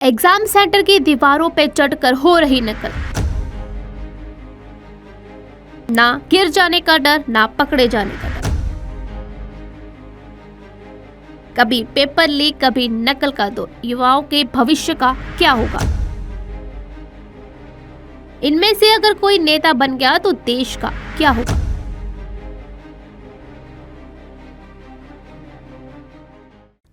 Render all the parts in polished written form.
Exam centre की दीवारों पे चढ़कर हो रही नकल। ना गिर जाने का डर, ना पकड़े जाने का डर। कभी पेपर लीक, कभी नकल का दौर। युवाओं के भविष्य का क्या होगा? इनमें से अगर कोई नेता बन गया तो देश का क्या होगा?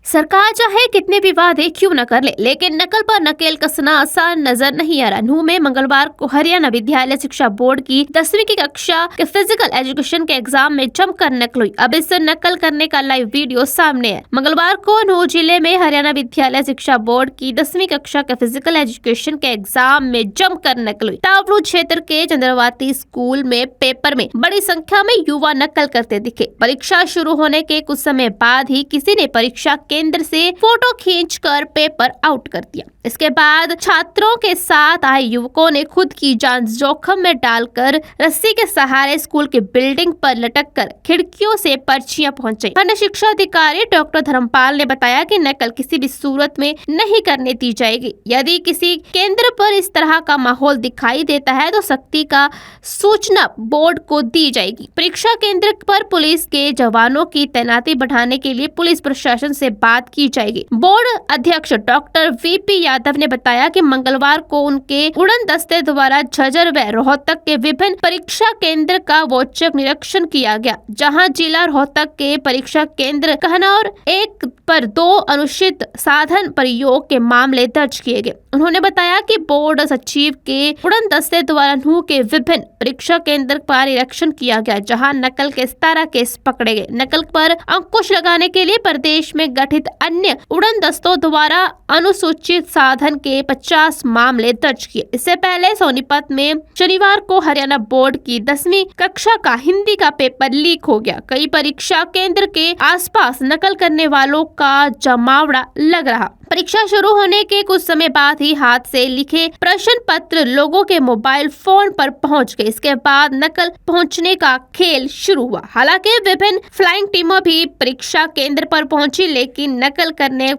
सरकार चाहे कितने भी वादे क्यों न कर ले, लेकिन नकल पर नकेल कसना आसान नजर नहीं आ रहा। नूंह में मंगलवार को हरियाणा विद्यालय शिक्षा बोर्ड की 10वीं की कक्षा के फिजिकल एजुकेशन के एग्जाम में जमकर नकल हुई। अब इस नकल करने का लाइव वीडियो सामने है। मंगलवार को नूंह जिले में हरियाणा विद्यालय शिक्षा बोर्ड की 10वीं कक्षा के फिजिकल एजुकेशन के एग्जाम में जमकर नकल हुई। टावरू क्षेत्र के चंद्रवाती स्कूल में पेपर में बड़ी संख्या में युवा नकल करते दिखे। परीक्षा शुरू होने के कुछ समय बाद ही किसी ने परीक्षा केंद्र से फोटो खींचकर पेपर आउट कर दिया। इसके बाद छात्रों के साथ आए युवकों ने खुद की जान जोखिम में डालकर रस्सी के सहारे स्कूल की बिल्डिंग पर लटककर खिड़कियों से पर्चियां पहुंचाई। खंड शिक्षा अधिकारी डॉक्टर धर्मपाल ने बताया कि नकल किसी भी सूरत में नहीं करने दी जाएगी। यदि किसी केंद्र पर इस तरह का माहौल दिखाई देता है तो सख्ती का सूचना बोर्ड को दी जाएगी। परीक्षा केंद्र पर पुलिस के जवानों की तैनाती बढ़ाने के लिए पुलिस प्रशासन से बात की जाएगी। बोर्ड अध्यक्ष डॉक्टर वीपी यादव ने बताया कि मंगलवार को उनके उड़न दस्ते द्वारा झज्जर व रोहतक के विभिन्न परीक्षा केंद्र का औचक निरीक्षण किया गया, जहां जिला रोहतक के परीक्षा केंद्र कहनौर 1 पर 2 अनुचित साधन प्रयोग के मामले दर्ज किए गए। उन्होंने बताया कि बोर्ड सचिव के उड़न दस्ते द्वारा नूंह के विभिन्न परीक्षा केंद्र पर निरीक्षण किया गया, जहां नकल के 17 केस पकड़े गए। नकल पर अंकुश लगाने के लिए प्रदेश में गठित अन्य उड़न दस्तों द्वारा अनुसूचित साधन के 50 मामले दर्ज किए। इससे पहले सोनीपत में शनिवार को हरियाणा बोर्ड की 10वीं कक्षा का हिंदी का पेपर लीक हो गया। कई परीक्षा केंद्र के आसपास नकल करने वालों का जमावड़ा लग रहा। परीक्षा शुरू होने के कुछ समय बाद ही हाथ से लिखे प्रश्न पत्र लोगों के मोबाइल फोन पर पहुंच गए। इसके बाद नकल पहुंचने का खेल शुरू हुआ। हालांकि विभिन्न फ्लाइंग टीमों भी परीक्षा केंद्र पर पहुंची, लेकिन नकल करने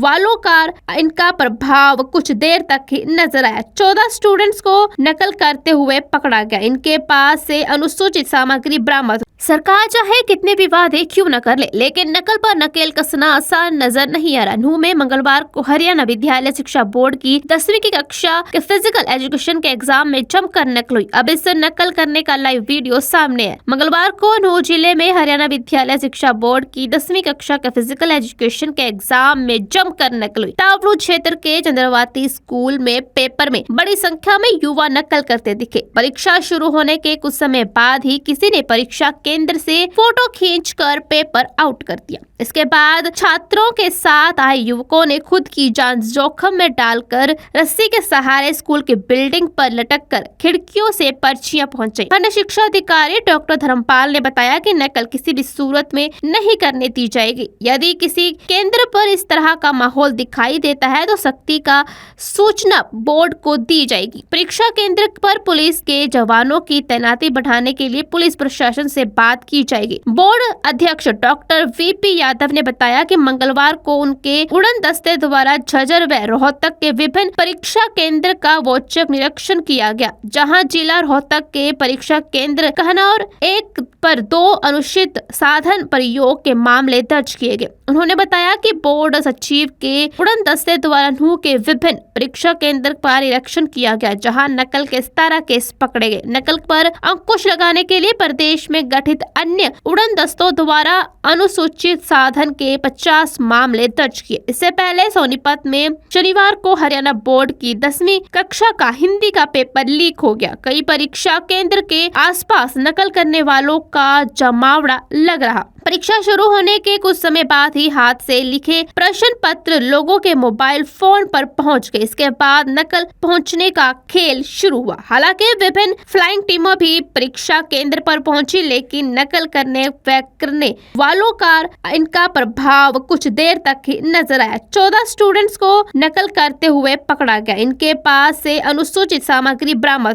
वालों का इनका प्रभाव कुछ देर तक ही नजर आया। 14 स्टूडेंट्स को नकल करते हुए पकड़ा गया। इनके पास से अनुसूचित सामग्री बरामद। सरकार चाहे कितने भी वादे क्यों न कर ले, लेकिन नकल पर नकेल कसना आसान नजर नहीं आ रहा। नूंह में मंगलवार को हरियाणा विद्यालय शिक्षा बोर्ड की 10वीं की कक्षा के फिजिकल एजुकेशन के एग्जाम में जमकर नकल हुई। अब इस नकल करने का लाइव वीडियो सामने है। मंगलवार को नूंह जिले में हरियाणा विद्यालय शिक्षा बोर्ड की 10वीं कक्षा के फिजिकल एजुकेशन के एग्जाम में जमकर नकल हुई। टावरू क्षेत्र के चंद्रवाती स्कूल में पेपर में बड़ी संख्या में युवा नकल करते दिखे। परीक्षा शुरू होने के कुछ समय बाद ही किसी ने परीक्षा केंद्र से फोटो खींचकर पेपर आउट कर दिया। इसके बाद छात्रों के साथ आए युवकों ने खुद की जान जोखिम में डालकर रस्सी के सहारे स्कूल की बिल्डिंग पर लटककर खिड़कियों से पर्चियां पहुंचाई। खंड शिक्षा अधिकारी डॉक्टर धर्मपाल ने बताया कि नकल किसी भी सूरत में नहीं करने दी जाएगी। यदि किसी केंद्र पर इस तरह का माहौल दिखाई देता है तो सख्ती का सूचना बोर्ड को दी जाएगी। परीक्षा केंद्र पर पुलिस के जवानों की तैनाती बढ़ाने के लिए पुलिस प्रशासन से बात की जाएगी। बोर्ड अध्यक्ष डॉक्टर वीपी यादव ने बताया कि मंगलवार को उनके उड़न दस्ते द्वारा झज्जर व रोहतक के विभिन्न परीक्षा केंद्र का औचक निरीक्षण किया गया, जहां जिला रोहतक के परीक्षा केंद्र कहनौर 1 पर 2 अनुचित साधन प्रयोग के मामले दर्ज किए गए। उन्होंने बताया कि बोर्ड सचिव के उड़न दस्ते द्वारा नूंह के विभिन्न परीक्षा केंद्र पर निरीक्षण किया गया, जहां नकल के 17 केस पकड़े गए। नकल पर अंकुश लगाने के लिए प्रदेश में गठित अन्य उड़न दस्तों द्वारा अनुसूचित साधन के 50 मामले दर्ज किए। इससे पहले सोनीपत में शनिवार को हरियाणा बोर्ड की 10वीं कक्षा का हिंदी का पेपर लीक हो गया। कई परीक्षा केंद्र के आसपास नकल करने वालों का जमावड़ा लग रहा। परीक्षा शुरू होने के कुछ समय बाद ही हाथ से लिखे प्रश्न पत्र लोगों के मोबाइल फोन पर पहुंच गए। इसके बाद नकल पहुंचने का खेल शुरू हुआ। हालांकि विभिन्न फ्लाइंग टीमों भी परीक्षा केंद्र पर पहुंची, लेकिन नकल करने वालों का इनका प्रभाव कुछ देर तक ही नजर आया। 14 स्टूडेंट्स को नकल करते हुए पकड़ा गया। इनके पास से अनुसूचित सामग्री बरामद।